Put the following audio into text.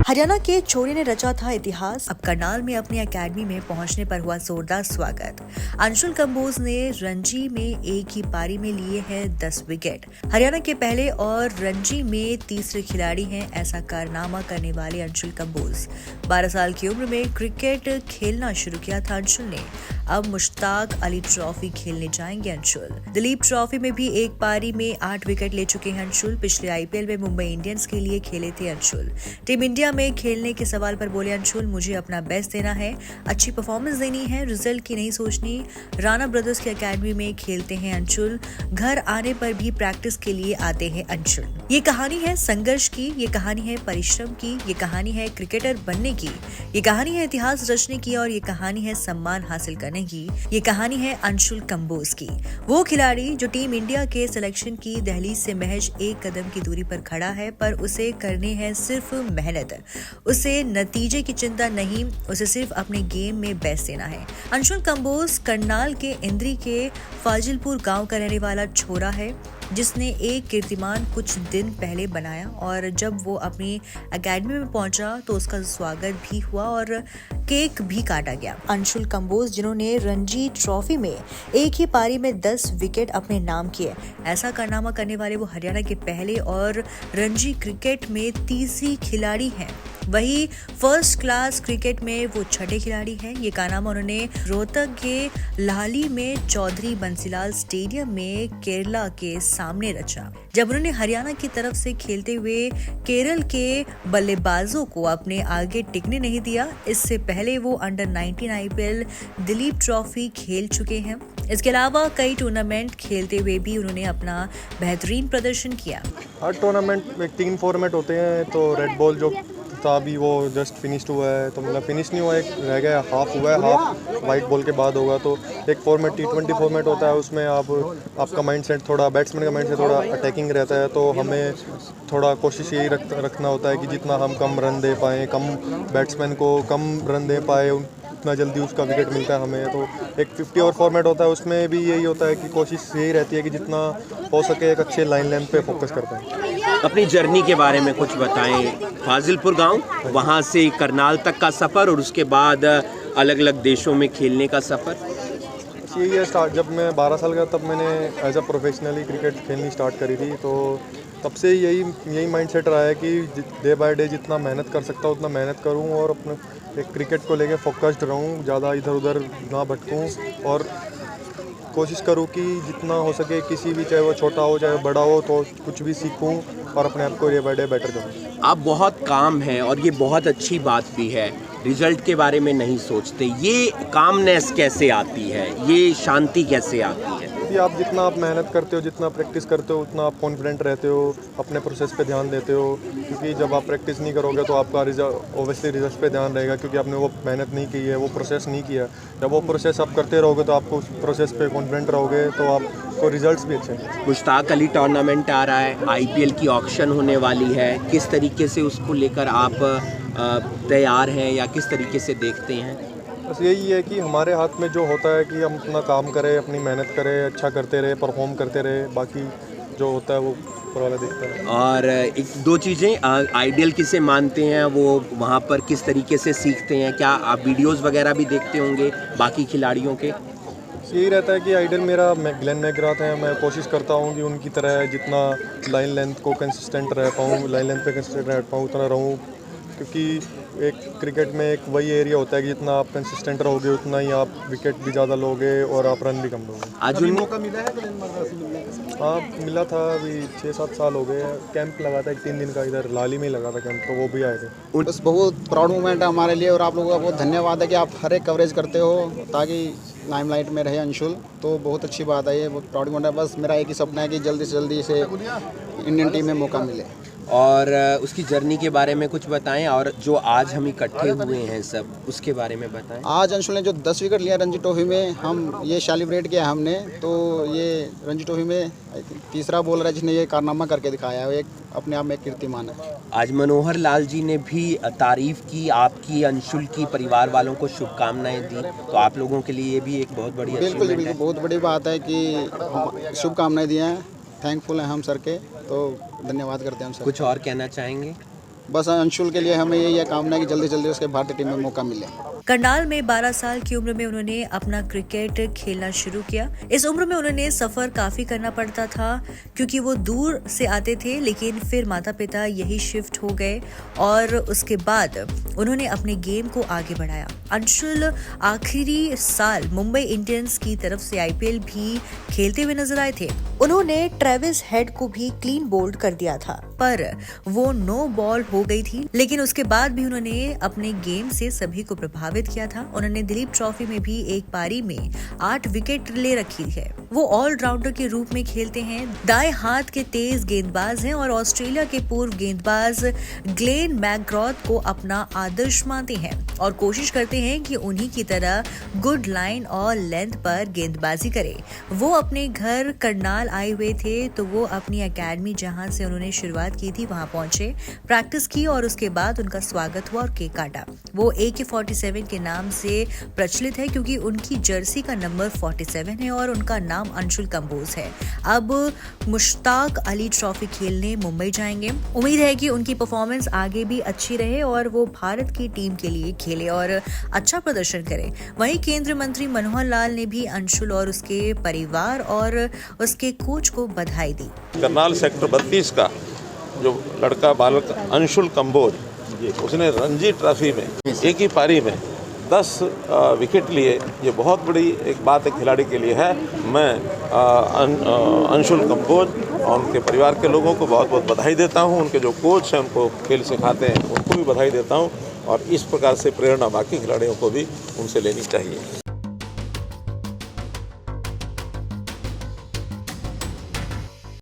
हरियाणा के छोरे ने रचा था इतिहास। अब करनाल में अपनी एकेडमी में पहुंचने पर हुआ जोरदार स्वागत। अंशुल कंबोज ने रणजी में एक ही पारी में लिए हैं 10 विकेट। हरियाणा के पहले और रणजी में तीसरे खिलाड़ी हैं ऐसा कारनामा करने वाले अंशुल कंबोज। 12 साल की उम्र में क्रिकेट खेलना शुरू किया था अंशुल ने। अब मुश्ताक अली ट्रॉफी खेलने जाएंगे अंशुल। दिलीप ट्रॉफी में भी एक पारी में 8 विकेट ले चुके हैं अंशुल। पिछले आईपीएल में मुंबई इंडियंस के लिए खेले थे अंशुल। टीम इंडिया में खेलने के सवाल पर बोले अंशुल, मुझे अपना बेस्ट देना है, अच्छी परफॉर्मेंस देनी है, रिजल्ट की नहीं सोचनी। राणा ब्रदर्स की एकेडमी में खेलते हैं अंशुल। घर आने पर भी प्रैक्टिस के लिए आते हैं अंशुल। ये कहानी है संघर्ष की, ये कहानी है परिश्रम की, ये कहानी है क्रिकेटर बनने की, ये कहानी है इतिहास रचने की और ये कहानी है सम्मान हासिल करने की। ये कहानी है अंशुल कंबोज की, वो खिलाड़ी जो टीम इंडिया के सिलेक्शन की दहलीज से महज एक कदम की दूरी पर खड़ा है, पर उसे करने हैं सिर्फ मेहनत। उसे नतीजे की चिंता नहीं, उसे सिर्फ अपने गेम में बेस्ट देना है। अंशुल कंबोज करनाल के इंद्री के फाजिलपुर गांव का रहने वाला छोरा है जिसने एक कीर्तिमान कुछ दिन पहले बनाया और जब वो अपनी एकेडमी में पहुंचा तो उसका स्वागत भी हुआ और केक भी काटा गया। अंशुल कंबोज जिन्होंने रणजी ट्रॉफी में एक ही पारी में 10 विकेट अपने नाम किए, ऐसा कारनामा करने वाले वो हरियाणा के पहले और रणजी क्रिकेट में तीसरी खिलाड़ी हैं। वही फर्स्ट क्लास क्रिकेट में वो छठे खिलाड़ी हैं। ये कारनामा उन्होंने रोहतक के लाहली में चौधरी बंसीलाल स्टेडियम में केरला के सामने रचा, जब उन्होंने हरियाणा की तरफ से खेलते हुए केरल के बल्लेबाजों को अपने आगे टिकने नहीं दिया। इससे पहले वो अंडर 19 आईपीएल दिलीप ट्रॉफी खेल चुके हैं। इसके अलावा कई टूर्नामेंट खेलते हुए भी उन्होंने अपना बेहतरीन प्रदर्शन किया। हर टूर्नामेंट में 3 फॉर्मेट होते हैं, तो रेड बॉल जो था अभी वो जस्ट फिनिश्ड हुआ है, तो मतलब फिनिश नहीं हुआ, एक रह गया, हाफ हुआ है, हाफ वाइट बॉल के बाद होगा। तो एक फॉर्मेट T20 फॉर्मेट होता है, उसमें आपका माइंडसेट थोड़ा, बैट्समैन का माइंडसेट थोड़ा अटैकिंग रहता है, तो हमें थोड़ा कोशिश यही रखना होता है कि जितना हम कम रन दे पाएँ, कम बैट्समैन को कम रन दे पाए, उतना जल्दी उसका विकेट मिलता है हमें। तो एक 50 ओवर फॉर्मेट होता है, उसमें भी यही होता है कि कोशिश यही रहती है कि जितना हो सके एक अच्छे लाइन लेंथ पे फोकस कर पाएँ। अपनी जर्नी के बारे में कुछ बताएं। फाजिलपुर गांव, वहां से करनाल तक का सफ़र और उसके बाद अलग अलग देशों में खेलने का सफ़र। यही है स्टार्ट, जब मैं 12 साल का तब मैंने एज अ प्रोफेशनली क्रिकेट खेलनी स्टार्ट करी थी। तो तब से यही माइंडसेट रहा है कि डे बाय डे जितना मेहनत कर सकता हूँ उतना मेहनत करूँ और अपने एक क्रिकेट को लेके फोकस्ड रहूँ, ज़्यादा इधर उधर ना भटकूँ और कोशिश करूँ कि जितना हो सके किसी भी, चाहे वो छोटा हो चाहे बड़ा हो, तो कुछ भी सीखूं और अपने आप को डे बाय डे बेटर करूँ। आप बहुत काम है और ये बहुत अच्छी बात भी है, रिजल्ट के बारे में नहीं सोचते। ये कामनेस कैसे आती है, ये शांति कैसे आती है? कि आप जितना आप मेहनत करते हो, जितना प्रैक्टिस करते हो, उतना आप कॉन्फिडेंट रहते हो, अपने प्रोसेस पे ध्यान देते हो। क्योंकि जब आप प्रैक्टिस नहीं करोगे तो आपका ओबियसली रिजल्ट पे ध्यान रहेगा, क्योंकि आपने वो मेहनत नहीं की है, वो प्रोसेस नहीं किया। जब वो प्रोसेस आप करते रहोगे तो आपको उस प्रोसेस पे कॉन्फिडेंट रहोगे, तो आपको रिजल्ट्स भी अच्छे हैं। मुश्ताक अली टूर्नामेंट आ रहा है, आईपीएल की ऑक्शन होने वाली है, किस तरीके से उसको लेकर आप तैयार हैं या किस तरीके से देखते हैं? बस यही है कि हमारे हाथ में जो होता है कि हम अपना काम करें, अपनी मेहनत करें, अच्छा करते रहे, परफॉर्म करते रहे, बाकी जो होता है वो ऊपर वाला देखता है। और एक दो चीज़ें, आइडियल किसे मानते हैं, वो वहाँ पर किस तरीके से सीखते हैं? क्या आप वीडियोस वगैरह भी देखते होंगे बाकी खिलाड़ियों के? यही रहता है कि आइडल मेरा ग्लेन मैकग्राथ है। मैं कोशिश करता हूँ कि उनकी तरह जितना लाइन लेंथ को कंसिस्टेंट रह पाऊँ, लाइन लेंथ पे कंसिस्टेंट रह पाऊँ, उतना रहूँ। क्योंकि एक क्रिकेट में एक वही एरिया होता है कि जितना आप कंसिस्टेंट रहोगे उतना ही आप विकेट भी ज़्यादा लोगे और आप रन भी कम लोगे। आज मौका मिला है ग्लेन मैकग्रा से मिलने का? हाँ, मिला था, अभी 6-7 साल हो गए। कैंप लगा था, 3 दिन का इधर लाली में ही लगा था कैंप, तो वो भी आए थे। बस बहुत प्राउड मोमेंट है हमारे लिए और आप लोगों का बहुत धन्यवाद है कि आप हर एक कवरेज करते हो ताकि लाइमलाइट में रहे अंशुल। तो बहुत अच्छी बात है, ये बहुत प्राउड मोमेंट है। बस मेरा एक ही सपना है कि जल्दी से जल्दी इसे इंडियन टीम में मौका मिले। और उसकी जर्नी के बारे में कुछ बताएं और जो आज हम इकट्ठे हुए हैं सब उसके बारे में बताएं। आज अंशुल ने जो 10 विकेट लिया रणजी ट्रॉफी में, हम ये सेलिब्रेट किया हमने। तो ये रणजी ट्रॉफी में आई थिंक तीसरा बॉलर है जिसने ये कारनामा करके दिखाया है, एक अपने आप में एक कीर्तिमान है। आज मनोहर लाल जी ने भी तारीफ की आपकी, अंशुल की, परिवार वालों को शुभकामनाएं दी, तो आप लोगों के लिए ये भी एक बहुत बड़ी बिल्कुल अचीवमेंट है। बहुत बड़ी बात है कि शुभकामनाएं दी हैं, थैंकफुल हैं हम सर के, तो धन्यवाद करते हैं हम सर। कुछ और कहना चाहेंगे? बस अंशुल के लिए हमें यही है कामना कि जल्दी जल्दी उसके भारतीय टीम में मौका मिले। करनाल में 12 साल की उम्र में उन्होंने अपना क्रिकेट खेलना शुरू किया। इस उम्र में उन्होंने सफर काफी करना पड़ता था क्योंकि वो दूर से आते थे, लेकिन फिर माता पिता यही शिफ्ट हो गए और उसके बाद उन्होंने अपने गेम को आगे बढ़ाया। अंशुल आखिरी साल मुंबई इंडियंस की तरफ से आईपीएल भी खेलते हुए नजर आए थे। उन्होंने ट्रेविस हेड को भी क्लीन बोल्ड कर दिया था, पर वो नो बॉल हो गई थी, लेकिन उसके बाद भी उन्होंने अपने गेम से सभी को प्रभावित किया था। उन्होंने दिलीप ट्रॉफी में भी एक पारी में 8 विकेट ले रखी है। वो ऑलराउंडर के रूप में खेलते हैं, दाएं हाथ के तेज गेंदबाज हैं और ऑस्ट्रेलिया के पूर्व गेंदबाज ग्लेन मैकग्रॉथ को अपना आदर्श मानते हैं और कोशिश करते हैं कि उन्हीं की तरह गुड लाइन और लेंथ पर गेंदबाजी करे। वो अपने घर करनाल आए हुए थे तो वो अपनी एकेडमी जहां से उन्होंने शुरुआत की थी वहां पहुंचे, प्रैक्टिस की और उसके बाद उनका स्वागत हुआ और केक काटा। वो AK-47 के नाम से प्रचलित है क्योंकि उनकी जर्सी का नंबर 47 है और उनका नाम अंशुल कंबोज है। अब मुश्ताक अली ट्रॉफी खेलने मुंबई जाएंगे। उम्मीद है कि उनकी परफॉर्मेंस आगे भी अच्छी रहे और वो भारत की टीम के लिए खेले और अच्छा प्रदर्शन करे। वहीं केंद्रीय मंत्री मनोहर लाल ने भी अंशुल और उसके परिवार और उसके कोच को बधाई दी। करनाल सेक्टर 32 का जो लड़का बालक अंशुल कंबोज, उसने रणजी ट्रॉफी में एक ही पारी में 10 विकेट लिए। ये बहुत बड़ी एक बात है खिलाड़ी के लिए है। मैं अंशुल कंबोज और उनके परिवार के लोगों को बहुत बहुत बधाई देता हूँ। उनके जो कोच हैं, उनको खेल सिखाते हैं, उनको भी बधाई देता हूँ और इस प्रकार से प्रेरणा बाकी खिलाड़ियों को भी उनसे लेनी चाहिए।